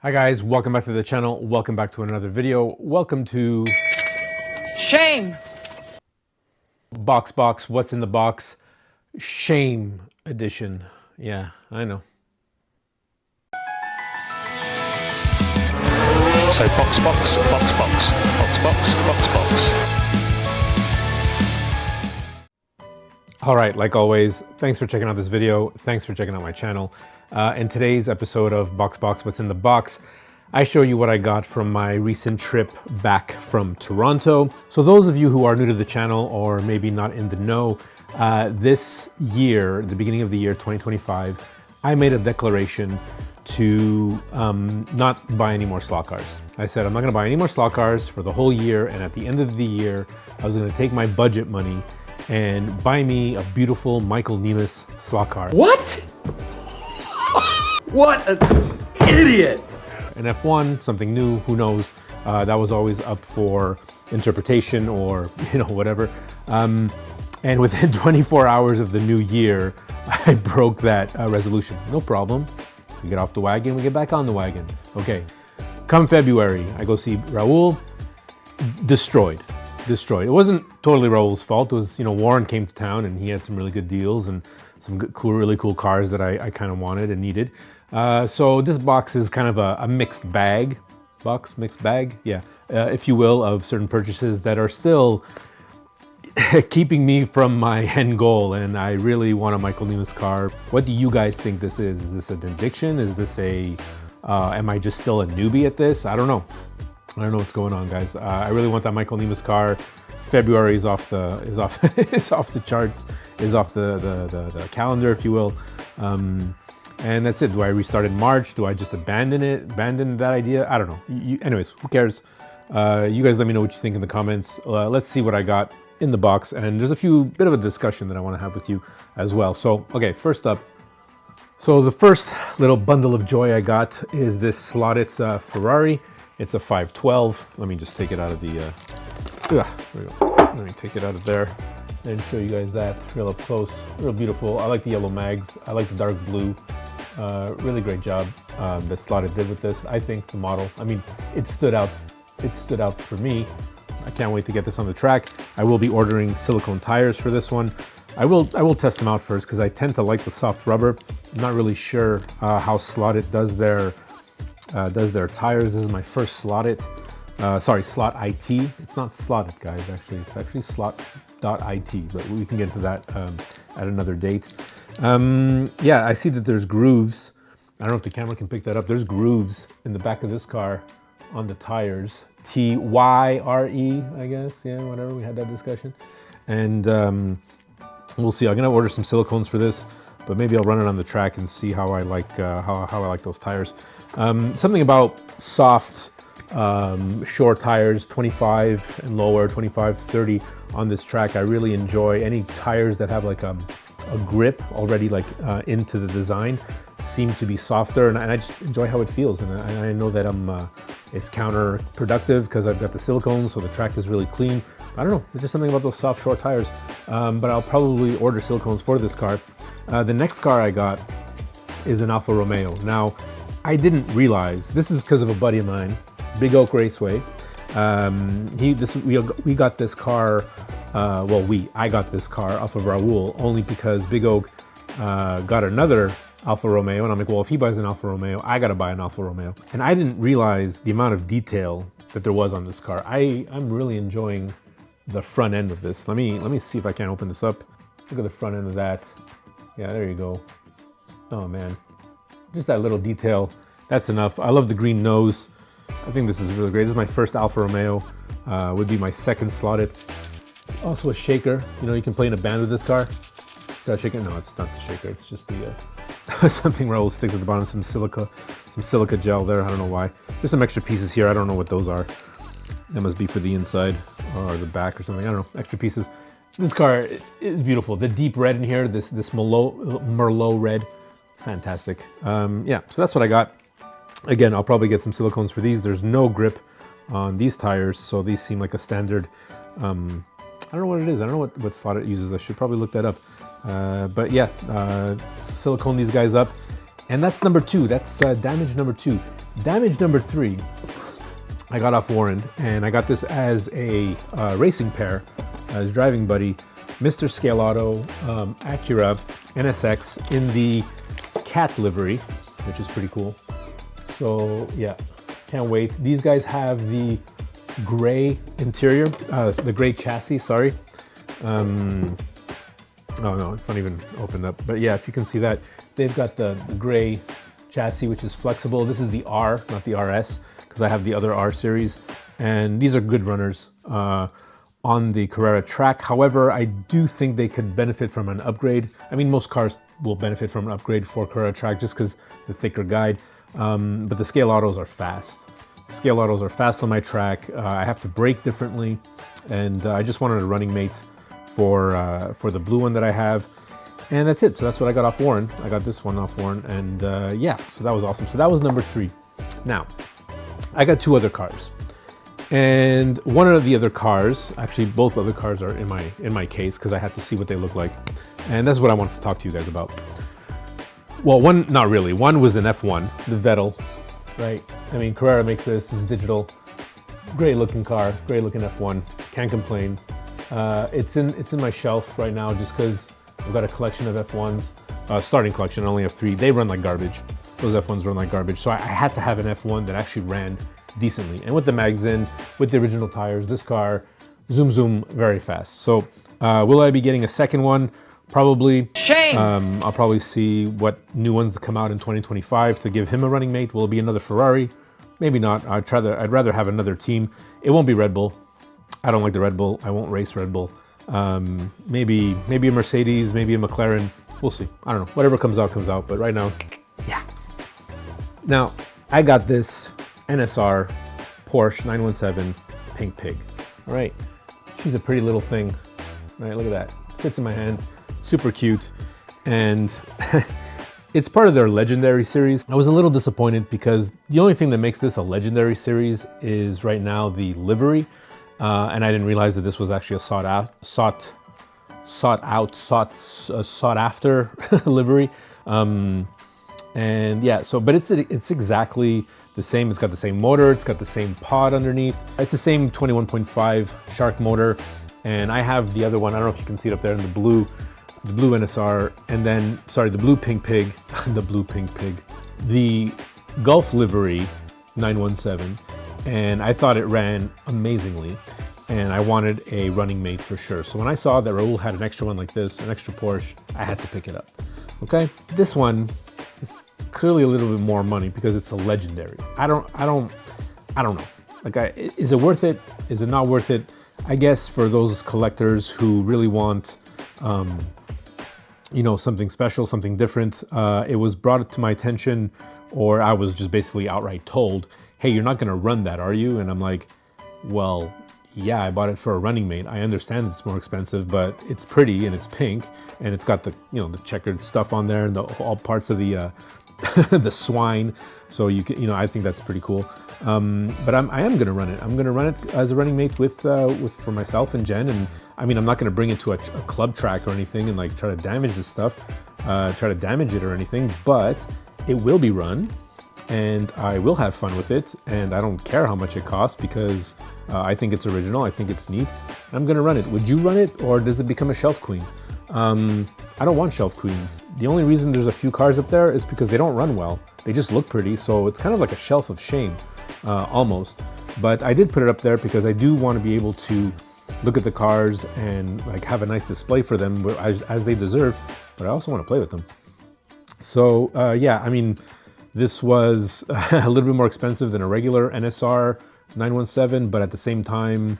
Hi guys, welcome back to the channel. Welcome back to another video. Welcome to Shame. Box, What's in the Box? Shame edition. Yeah, I know. So box. All right, like always, thanks for checking out this video. Thanks for checking out my channel. In today's episode of Box, What's in the Box, I show you what I got from my recent trip back from Toronto. So those of you who are new to the channel or maybe not in the know, this year, the beginning of the year 2025, I made a declaration to not buy any more slot cars. I said I'm not gonna buy any more slot cars for the whole year, and at the end of the year, I was gonna take my budget money and buy me a beautiful Michael Nemes slot car. What? What an idiot! An F1, something new, who knows? That was always up for interpretation or, whatever. And within 24 hours of the new year, I broke that resolution. No problem. We get off the wagon, we get back on the wagon. Okay, come February, I go see Raul, destroyed. It wasn't totally Raul's fault. It was, Warren came to town and he had some really good deals and some good, really cool cars that I kind of wanted and needed. So this box is kind of a mixed bag, yeah, if you will, of certain purchases that are still keeping me from my end goal, and I really want a Michael Nemes car. What do you guys think this is? Is this an addiction? Is this am I just still a newbie at this? I don't know. I don't know what's going on, guys. I really want that Michael Nemes car. February is off the it's off the charts, is off the calendar, if you will. And that's it. Do I restart in March? Do I just abandon that idea? I don't know. Anyways, who cares? You guys let me know what you think in the comments. Let's see what I got in the box. And there's a bit of a discussion that I want to have with you as well. So, okay, first up. So the first little bundle of joy I got is this slotted Ferrari. It's a 512. Let me just take it out of the, there we go. Let me take it out of there and show you guys that real up close. Real beautiful. I like the yellow mags. I like the dark blue. Really great job that Slotted did with this. I think the model, it stood out. It stood out for me. I can't wait to get this on the track. I will be ordering silicone tires for this one. I will test them out first because I tend to like the soft rubber. I'm not really sure how Slotted does their tires. This is my first Slotted. Slot IT. It's not Slotted, guys. Actually, it's actually slot.it. But we can get to that at another date. Yeah, I see that there's grooves. I don't know if the camera can pick that up. There's grooves in the back of this car on the tires. T-Y-R-E, I guess. Yeah, whatever. We had that discussion. And we'll see. I'm gonna order some silicones for this, but maybe I'll run it on the track and see how I like how I like those tires. Something about soft, short tires, 25 and lower, 25, 30 on this track. I really enjoy any tires that have like a grip already into the design, seem to be softer, and I just enjoy how it feels. And I know that it's counterproductive because I've got the silicone, so the track is really clean. I don't know, there's just something about those soft, short tires. But I'll probably order silicones for this car. The next car I got is an Alfa Romeo. Now, I didn't realize, this is because of a buddy of mine, Big Oak Raceway. We got this car, I got this car off of Raul only because Big Oak got another Alfa Romeo, and I'm like, well, if he buys an Alfa Romeo, I gotta buy an Alfa Romeo. And I didn't realize the amount of detail that there was on this car. I'm really enjoying the front end of this. Let me see if I can open this up. Look at the front end of that. Yeah, there you go. Oh man, just that little detail. That's enough. I love the green nose. I think this is really great. This is my first Alfa Romeo. Would be my second Slotted. Also a shaker. You can play in a band with this car. Should I shake it? No, it's not the shaker. It's just the something Raul sticks at the bottom. Some silica gel there. I don't know why. There's some extra pieces here. I don't know what those are. That must be for the inside or the back or something. I don't know. Extra pieces. This car is beautiful. The deep red in here. This Merlot red. Fantastic. Yeah. So that's what I got. Again, I'll probably get some silicones for these. There's no grip on these tires, so these seem like a standard. I don't know what it is. I don't know what slot it uses. I should probably look that up. But yeah, silicone these guys up. And that's number two. That's damage number two. Damage number 3, I got off Warren, and I got this as a racing pair, as driving buddy, Mr. Scale Auto Acura NSX in the cat livery, which is pretty cool. So yeah, can't wait. These guys have the gray interior, the gray chassis, sorry. Oh no, it's not even opened up. But yeah, if you can see that, they've got the gray chassis, which is flexible. This is the R, not the RS, because I have the other R series. And these are good runners on the Carrera track. However, I do think they could benefit from an upgrade. I mean, most cars will benefit from an upgrade for Carrera track just because the thicker guide. But the Scale Autos are fast. Scale Autos are fast on my track. I have to brake differently. And I just wanted a running mate for the blue one that I have. And that's it. So that's what I got off Warren. I got this one off Warren. And yeah, so that was awesome. So that was number 3. Now, I got 2 other cars. And one of the other cars, actually both other cars are in my case because I had to see what they look like. And that's what I wanted to talk to you guys about. Well, one, not really. One was an F1, the Vettel, right? I mean, Carrera makes this, it's digital. Great looking car, great looking F1, can't complain. It's in my shelf right now just because I've got a collection of F1s, starting collection, I only have 3. They run like garbage. Those F1s run like garbage. So I had to have an F1 that actually ran decently. And with the mags in, with the original tires, this car, zoom, very fast. So will I be getting a second one? Probably. Shame! I'll probably see what new ones come out in 2025 to give him a running mate. Will it be another Ferrari? Maybe not. I'd rather have another team. It won't be Red Bull. I don't like the Red Bull. I won't race Red Bull. Maybe a Mercedes, maybe a McLaren. We'll see. I don't know. Whatever comes out, comes out. But right now, yeah. Now, I got this NSR Porsche 917 Pink Pig. All right. She's a pretty little thing. All right, look at that. Fits in my hand. Super cute. And it's part of their Legendary series. I was a little disappointed because the only thing that makes this a Legendary series is right now the livery. And I didn't realize that this was actually a sought after livery. And yeah, so, but it's exactly the same. It's got the same motor. It's got the same pod underneath. It's the same 21.5 Shark motor. And I have the other one. I don't know if you can see it up there in the blue NSR. And then, sorry, the blue Pink Pig, the Gulf livery 917. And I thought it ran amazingly. And I wanted a running mate for sure. So when I saw that Raul had an extra one like this, an extra Porsche, I had to pick it up. Okay, this one is clearly a little bit more money because it's a Legendary. I don't know. Like, is it worth it? Is it not worth it? I guess for those collectors who really want, something special, something different. It was brought to my attention, or I was just basically outright told, "Hey, you're not going to run that, are you?" And I'm like, "Well, yeah, I bought it for a running mate. I understand it's more expensive, but it's pretty and it's pink and it's got the the checkered stuff on there and all parts of the the swine. So you can I think that's pretty cool. But I am gonna run it. I'm gonna run it as a running mate with for myself and Jen. And I mean, I'm not gonna bring it to a club track or anything and like try to damage this stuff, try to damage it or anything. But it will be run. And I will have fun with it, and I don't care how much it costs because I think it's original, I think it's neat. I'm gonna run it. Would you run it, or does it become a shelf queen? I don't want shelf queens. The only reason there's a few cars up there is because they don't run well. They just look pretty, so it's kind of like a shelf of shame, almost. But I did put it up there because I do want to be able to look at the cars and like have a nice display for them as they deserve, but I also want to play with them. So yeah, I mean, this was a little bit more expensive than a regular NSR 917, but at the same time,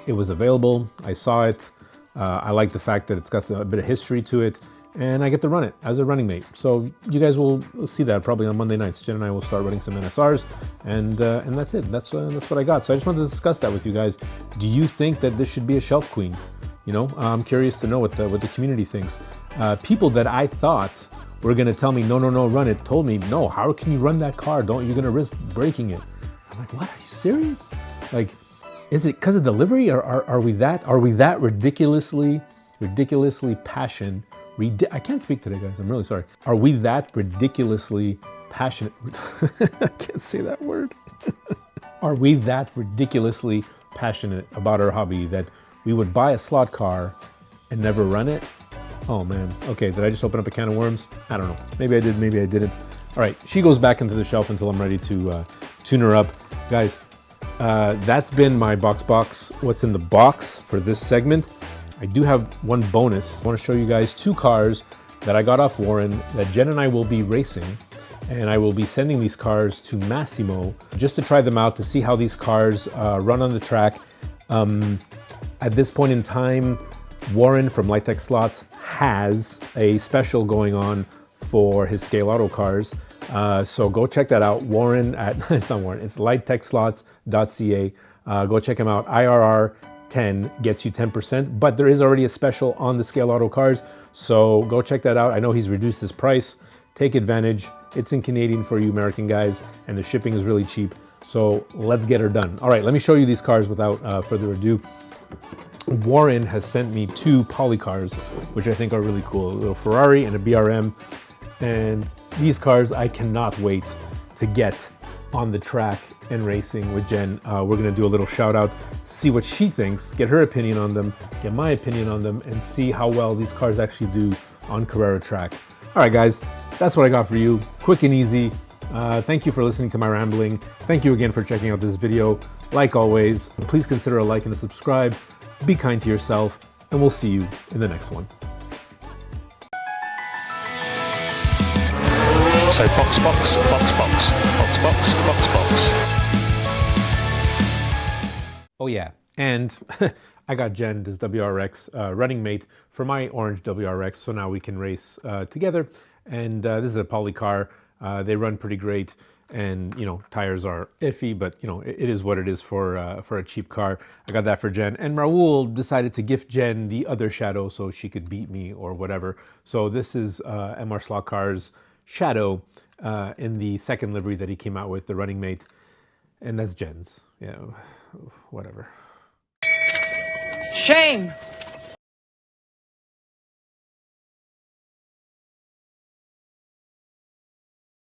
it was available. I saw it. I like the fact that it's got a bit of history to it, and I get to run it as a running mate. So you guys will see that probably on Monday nights. Jen and I will start running some NSRs, and that's it. That's what I got. So I just wanted to discuss that with you guys. Do you think that this should be a shelf queen? I'm curious to know what the community thinks. People that I thought were gonna tell me, no, run it, told me, no, how can you run that car? You're gonna risk breaking it. I'm like, what, are you serious? Like, is it because of delivery, or are we that ridiculously passionate? I can't speak today, guys, I'm really sorry. Are we that ridiculously passionate? I can't say that word. Are we that ridiculously passionate about our hobby that we would buy a slot car and never run it? Oh man. Okay, did I just open up a can of worms? I don't know. Maybe I did, maybe I didn't. All right, she goes back into the shelf until I'm ready to tune her up. Guys, that's been my box. What's in the box for this segment? I do have one bonus. I want to show you guys 2 cars that I got off Warren that Jen and I will be racing. And I will be sending these cars to Massimo just to try them out to see how these cars run on the track. At this point in time, Warren from Light Tech Slots has a special going on for his Scale Auto cars. So go check that out. Warren at, it's not Warren, it's lighttechslots.ca. Go check him out. IRR 10 gets you 10%, but there is already a special on the Scale Auto cars. So go check that out. I know he's reduced his price. Take advantage. It's in Canadian for you American guys, and the shipping is really cheap. So let's get her done. All right, let me show you these cars without further ado. Warren has sent me 2 poly cars, which I think are really cool. A little Ferrari and a BRM. And these cars, I cannot wait to get on the track and racing with Jen. We're gonna do a little shout out, see what she thinks, get her opinion on them, get my opinion on them, and see how well these cars actually do on Carrera track. All right, guys, that's what I got for you. Quick and easy. Thank you for listening to my rambling. Thank you again for checking out this video. Like always, please consider a like and a subscribe. Be kind to yourself, and we'll see you in the next one. So box, box. Oh yeah, and I got Jen, this WRX running mate for my orange WRX, so now we can race together. And this is a poly car. They run pretty great, and you know, tires are iffy, but you know, it is what it is for a cheap car. I got that for Jen, and Raul decided to gift Jen the other Shadow so she could beat me or whatever. So this is MR Slot Cars Shadow in the second livery that he came out with, the running mate, and that's Jen's. Yeah, whatever. Shame!